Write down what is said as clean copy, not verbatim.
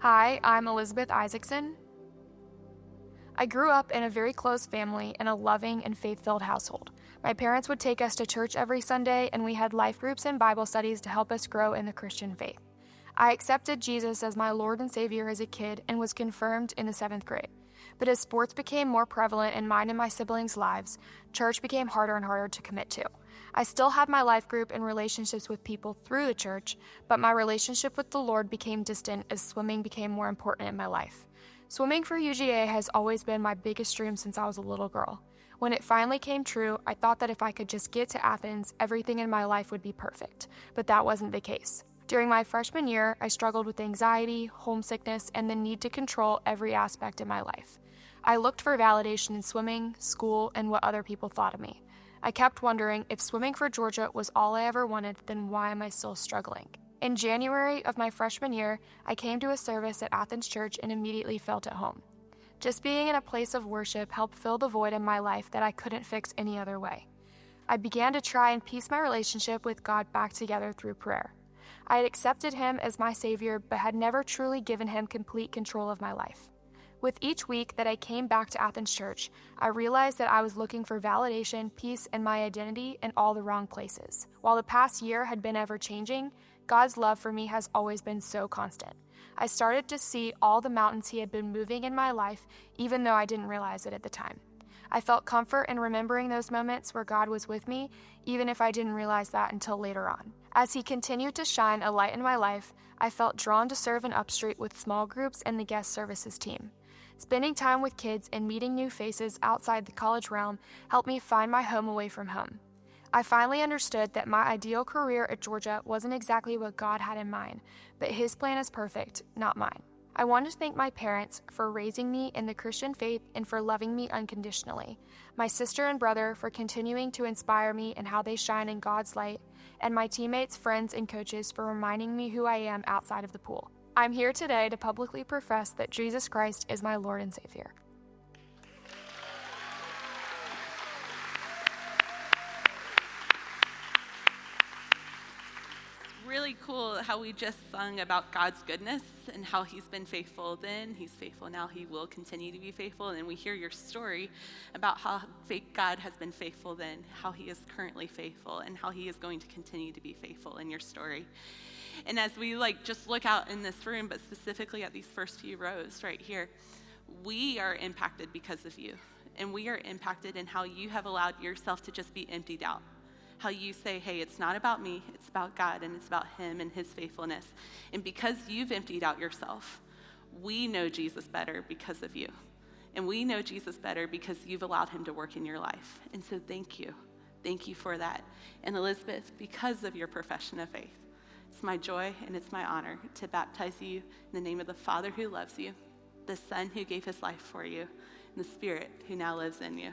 Hi, I'm Elizabeth Isakson. I grew up in a very close family in a loving and faith-filled household. My parents would take us to church every Sunday, and we had life groups and Bible studies to help us grow in the Christian faith. I accepted Jesus as my Lord and Savior as a kid and was confirmed in the 7th grade. But as sports became more prevalent in mine and my siblings' lives, church became harder and harder to commit to. I still had my life group and relationships with people through the church, but my relationship with the Lord became distant as swimming became more important in my life. Swimming for UGA has always been my biggest dream since I was a little girl. When it finally came true, I thought that if I could just get to Athens, everything in my life would be perfect, but that wasn't the case. During my freshman year, I struggled with anxiety, homesickness, and the need to control every aspect of my life. I looked for validation in swimming, school, and what other people thought of me. I kept wondering if swimming for Georgia was all I ever wanted, then why am I still struggling? In January of my freshman year, I came to a service at Athens Church and immediately felt at home. Just being in a place of worship helped fill the void in my life that I couldn't fix any other way. I began to try and piece my relationship with God back together through prayer. I had accepted Him as my Savior, but had never truly given Him complete control of my life. With each week that I came back to Athens Church, I realized that I was looking for validation, peace, and my identity in all the wrong places. While the past year had been ever-changing, God's love for me has always been so constant. I started to see all the mountains He had been moving in my life, even though I didn't realize it at the time. I felt comfort in remembering those moments where God was with me, even if I didn't realize that until later on. As He continued to shine a light in my life, I felt drawn to serve in Upstreet with small groups and the guest services team. Spending time with kids and meeting new faces outside the college realm helped me find my home away from home. I finally understood that my ideal career at Georgia wasn't exactly what God had in mind, but His plan is perfect, not mine. I want to thank my parents for raising me in the Christian faith and for loving me unconditionally, my sister and brother for continuing to inspire me and how they shine in God's light, and my teammates, friends, and coaches for reminding me who I am outside of the pool. I'm here today to publicly profess that Jesus Christ is my Lord and Savior. Really cool how we just sung about God's goodness and how He's been faithful then, He's faithful now, He will continue to be faithful. And we hear your story about how God has been faithful then, how He is currently faithful, and how He is going to continue to be faithful in your story. And as we just look out in this room, but specifically at these first few rows right here, we are impacted because of you. And we are impacted in how you have allowed yourself to just be emptied out. How you say, hey, it's not about me, it's about God, and it's about Him and His faithfulness. And because you've emptied out yourself, we know Jesus better because of you. And we know Jesus better because you've allowed Him to work in your life. And so thank you. Thank you for that. And Elizabeth, because of your profession of faith, it's my joy and it's my honor to baptize you in the name of the Father who loves you, the Son who gave His life for you, and the Spirit who now lives in you.